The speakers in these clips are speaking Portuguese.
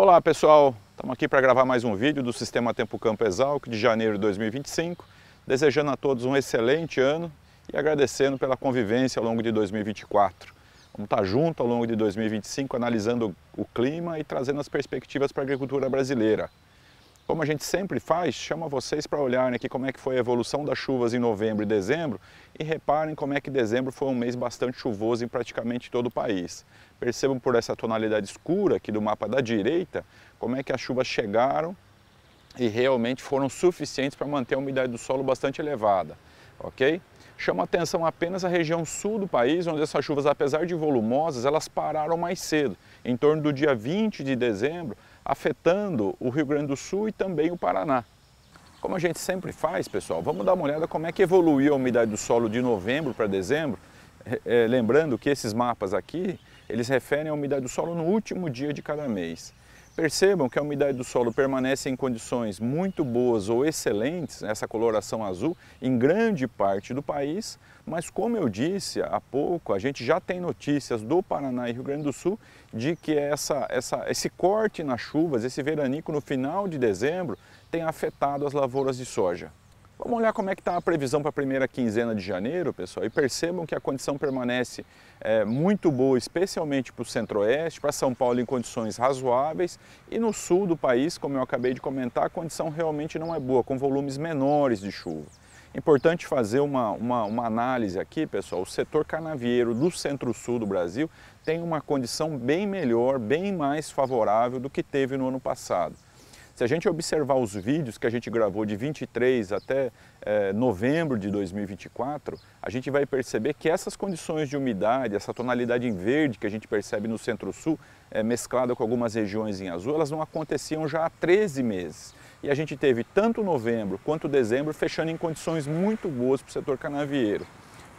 Olá pessoal, estamos aqui para gravar mais um vídeo do Sistema Tempo Campo Exalc de janeiro de 2025, desejando a todos um excelente ano e agradecendo pela convivência ao longo de 2024. Vamos estar junto ao longo de 2025 analisando o clima e trazendo as perspectivas para a agricultura brasileira. Como a gente sempre faz, chama vocês para olharem aqui como é que foi a evolução das chuvas em novembro e dezembro e reparem como é que dezembro foi um mês bastante chuvoso em praticamente todo o país. Percebam por essa tonalidade escura aqui do mapa da direita como é que as chuvas chegaram e realmente foram suficientes para manter a umidade do solo bastante elevada, ok? Chama atenção apenas a região sul do país, onde essas chuvas, apesar de volumosas, elas pararam mais cedo, em torno do dia 20 de dezembro, afetando o Rio Grande do Sul e também o Paraná. Como a gente sempre faz, pessoal, vamos dar uma olhada como é que evoluiu a umidade do solo de novembro para dezembro, lembrando que esses mapas aqui, eles referem a umidade do solo no último dia de cada mês. Percebam que a umidade do solo permanece em condições muito boas ou excelentes, essa coloração azul, em grande parte do país, mas como eu disse há pouco, a gente já tem notícias do Paraná e Rio Grande do Sul de que esse corte nas chuvas, esse veranico no final de dezembro, tem afetado as lavouras de soja. Vamos olhar como é que está a previsão para a primeira quinzena de janeiro, pessoal, e percebam que a condição permanece muito boa, especialmente para o centro-oeste, para São Paulo em condições razoáveis, e no sul do país, como eu acabei de comentar, a condição realmente não é boa, com volumes menores de chuva. Importante fazer uma análise aqui, pessoal, o setor canavieiro do centro-sul do Brasil tem uma condição bem melhor, bem mais favorável do que teve no ano passado. Se a gente observar os vídeos que a gente gravou de 23 até novembro de 2024, a gente vai perceber que essas condições de umidade, essa tonalidade em verde que a gente percebe no centro-sul, mesclada com algumas regiões em azul, elas não aconteciam já há 13 meses. E a gente teve tanto novembro quanto dezembro fechando em condições muito boas para o setor canavieiro.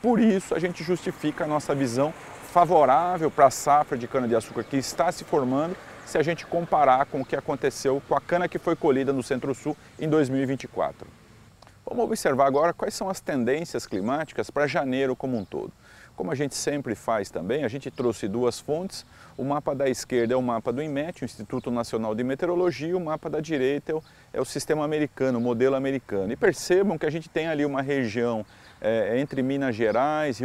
Por isso a gente justifica a nossa visão favorável para a safra de cana-de-açúcar que está se formando, se a gente comparar com o que aconteceu com a cana que foi colhida no Centro-Sul em 2024. Vamos observar agora quais são as tendências climáticas para janeiro como um todo. Como a gente sempre faz também, a gente trouxe duas fontes. O mapa da esquerda é o mapa do INMET, o Instituto Nacional de Meteorologia, e o mapa da direita é o sistema americano, o modelo americano. E percebam que a gente tem ali uma região entre Minas Gerais,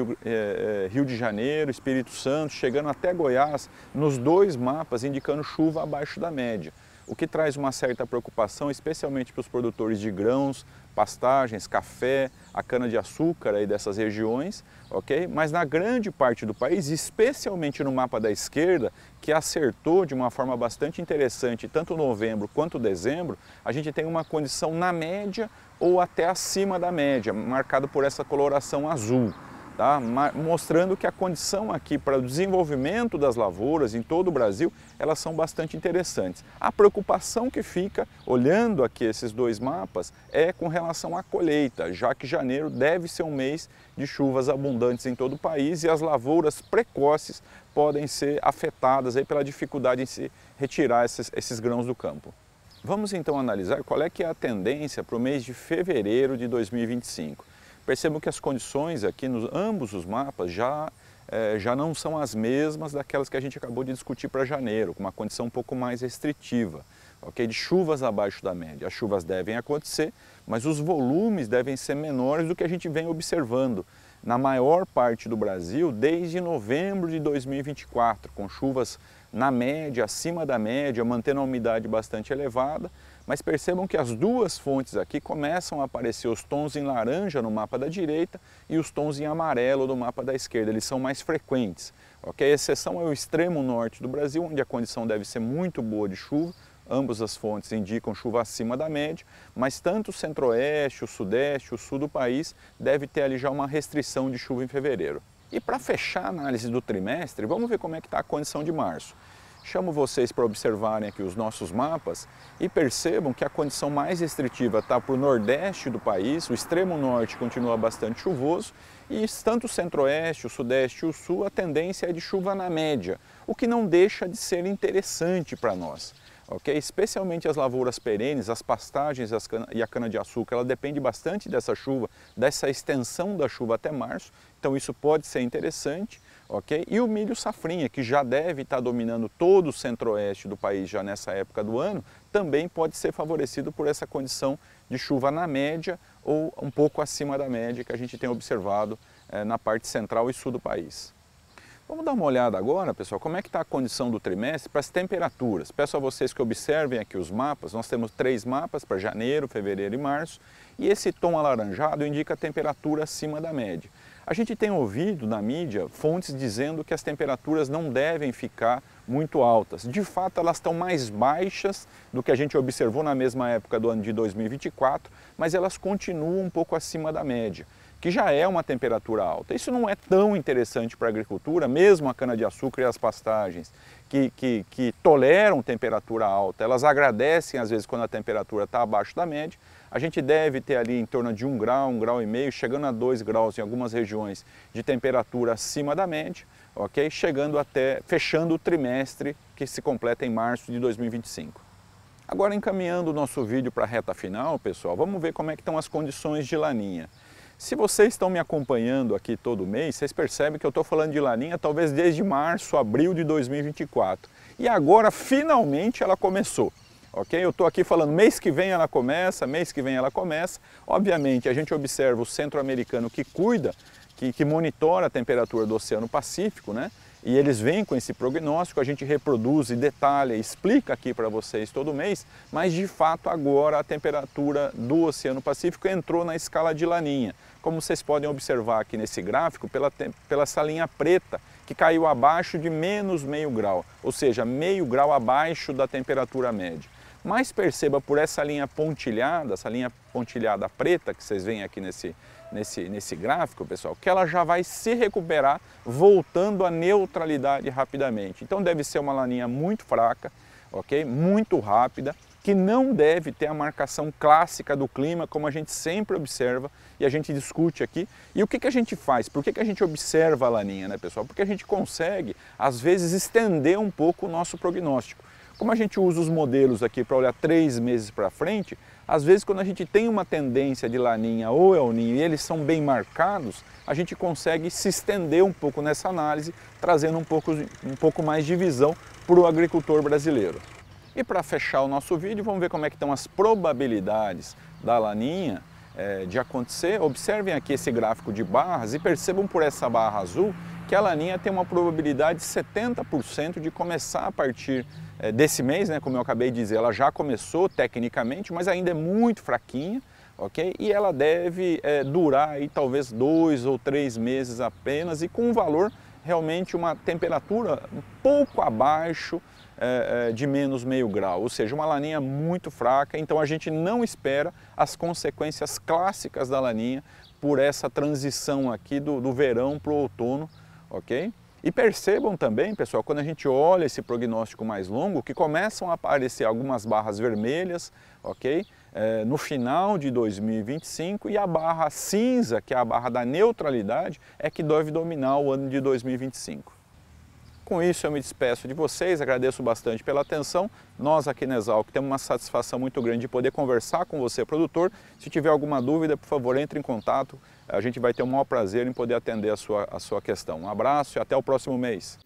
Rio de Janeiro, Espírito Santo, chegando até Goiás, nos dois mapas indicando chuva abaixo da média, o que traz uma certa preocupação, especialmente para os produtores de grãos, pastagens, café, a cana-de-açúcar aí dessas regiões, ok? Mas na grande parte do país, especialmente no mapa da esquerda, que acertou de uma forma bastante interessante, tanto novembro quanto dezembro, a gente tem uma condição na média ou até acima da média, marcado por essa coloração azul. Tá? Mostrando que a condição aqui para o desenvolvimento das lavouras em todo o Brasil, elas são bastante interessantes. A preocupação que fica, olhando aqui esses dois mapas, é com relação à colheita, já que janeiro deve ser um mês de chuvas abundantes em todo o país e as lavouras precoces podem ser afetadas aí pela dificuldade em se retirar esses grãos do campo. Vamos então analisar qual é que é a tendência para o mês de fevereiro de 2025. Percebam que as condições aqui nos ambos os mapas já não são as mesmas daquelas que a gente acabou de discutir para janeiro, com uma condição um pouco mais restritiva, okay? De chuvas abaixo da média. As chuvas devem acontecer, mas os volumes devem ser menores do que a gente vem observando na maior parte do Brasil desde novembro de 2024, com chuvas na média, acima da média, mantendo a umidade bastante elevada. Mas percebam que as duas fontes aqui começam a aparecer os tons em laranja no mapa da direita e os tons em amarelo no mapa da esquerda, eles são mais frequentes. Okay? A exceção é o extremo norte do Brasil, onde a condição deve ser muito boa de chuva, ambas as fontes indicam chuva acima da média, mas tanto o centro-oeste, o sudeste, o sul do país deve ter ali já uma restrição de chuva em fevereiro. E para fechar a análise do trimestre, vamos ver como é que está a condição de março. Chamo vocês para observarem aqui os nossos mapas e percebam que a condição mais restritiva está para o nordeste do país, o extremo norte continua bastante chuvoso e tanto o centro-oeste, o sudeste e o sul, a tendência é de chuva na média, o que não deixa de ser interessante para nós. Okay? Especialmente as lavouras perenes, as pastagens e a cana-de-açúcar, ela depende bastante dessa chuva, dessa extensão da chuva até março, então isso pode ser interessante. ok? E o milho safrinha, que já deve estar dominando todo o centro-oeste do país já nessa época do ano, também pode ser favorecido por essa condição de chuva na média ou um pouco acima da média que a gente tem observado na parte central e sul do país. Vamos dar uma olhada agora, pessoal, como é que está a condição do trimestre para as temperaturas. Peço a vocês que observem aqui os mapas. Nós temos 3 mapas para janeiro, fevereiro e março, e esse tom alaranjado indica a temperatura acima da média. A gente tem ouvido na mídia fontes dizendo que as temperaturas não devem ficar muito altas. De fato, elas estão mais baixas do que a gente observou na mesma época do ano de 2024, mas elas continuam um pouco acima da média, que já é uma temperatura alta. Isso não é tão interessante para a agricultura, mesmo a cana-de-açúcar e as pastagens, que toleram temperatura alta, elas agradecem às vezes quando a temperatura está abaixo da média. A gente deve ter ali em torno de 1 grau e meio, chegando a 2 graus em algumas regiões de temperatura acima da média, ok? Chegando até, fechando o trimestre que se completa em março de 2025. Agora, encaminhando o nosso vídeo para a reta final, pessoal, vamos ver como é que estão as condições de laninha. Se vocês estão me acompanhando aqui todo mês, vocês percebem que eu estou falando de laninha talvez desde março, abril de 2024. E agora, finalmente, ela começou. Ok? Eu estou aqui falando mês que vem ela começa, mês que vem ela começa. Obviamente, a gente observa o centro-americano que cuida, que monitora a temperatura do Oceano Pacífico, né? E eles vêm com esse prognóstico, a gente reproduz e detalha, explica aqui para vocês todo mês, mas de fato agora a temperatura do Oceano Pacífico entrou na escala de laninha. Como vocês podem observar aqui nesse gráfico, pela essa linha preta, que caiu abaixo de menos meio grau, ou seja, meio grau abaixo da temperatura média. Mas perceba por essa linha pontilhada preta que vocês veem aqui nesse gráfico, pessoal, que ela já vai se recuperar voltando à neutralidade rapidamente. Então deve ser uma laninha muito fraca, ok? Muito rápida, que não deve ter a marcação clássica do clima, como a gente sempre observa e a gente discute aqui. E o que a gente faz? Por que a gente observa a laninha, né, pessoal? Porque a gente consegue, às vezes, estender um pouco o nosso prognóstico. Como a gente usa os modelos aqui para olhar 3 meses para frente, às vezes quando a gente tem uma tendência de laninha ou El Niño e eles são bem marcados, a gente consegue se estender um pouco nessa análise, trazendo um pouco mais de visão para o agricultor brasileiro. E para fechar o nosso vídeo, vamos ver como é que estão as probabilidades da laninha de acontecer. Observem aqui esse gráfico de barras e percebam por essa barra azul que a laninha tem uma probabilidade de 70% de começar a partir desse mês, né? Como eu acabei de dizer, ela já começou tecnicamente, mas ainda é muito fraquinha, ok? E ela deve durar aí talvez 2 ou 3 meses apenas e com um valor realmente uma temperatura um pouco abaixo de menos meio grau, ou seja, uma laninha muito fraca. Então a gente não espera as consequências clássicas da laninha por essa transição aqui do verão para o outono, ok? E percebam também, pessoal, quando a gente olha esse prognóstico mais longo, que começam a aparecer algumas barras vermelhas, ok? No final de 2025, e a barra cinza, que é a barra da neutralidade, é que deve dominar o ano de 2025. Com isso eu me despeço de vocês, agradeço bastante pela atenção. Nós aqui na Exalc temos uma satisfação muito grande de poder conversar com você, produtor. Se tiver alguma dúvida, por favor, entre em contato. A gente vai ter o maior prazer em poder atender a sua questão. Um abraço e até o próximo mês.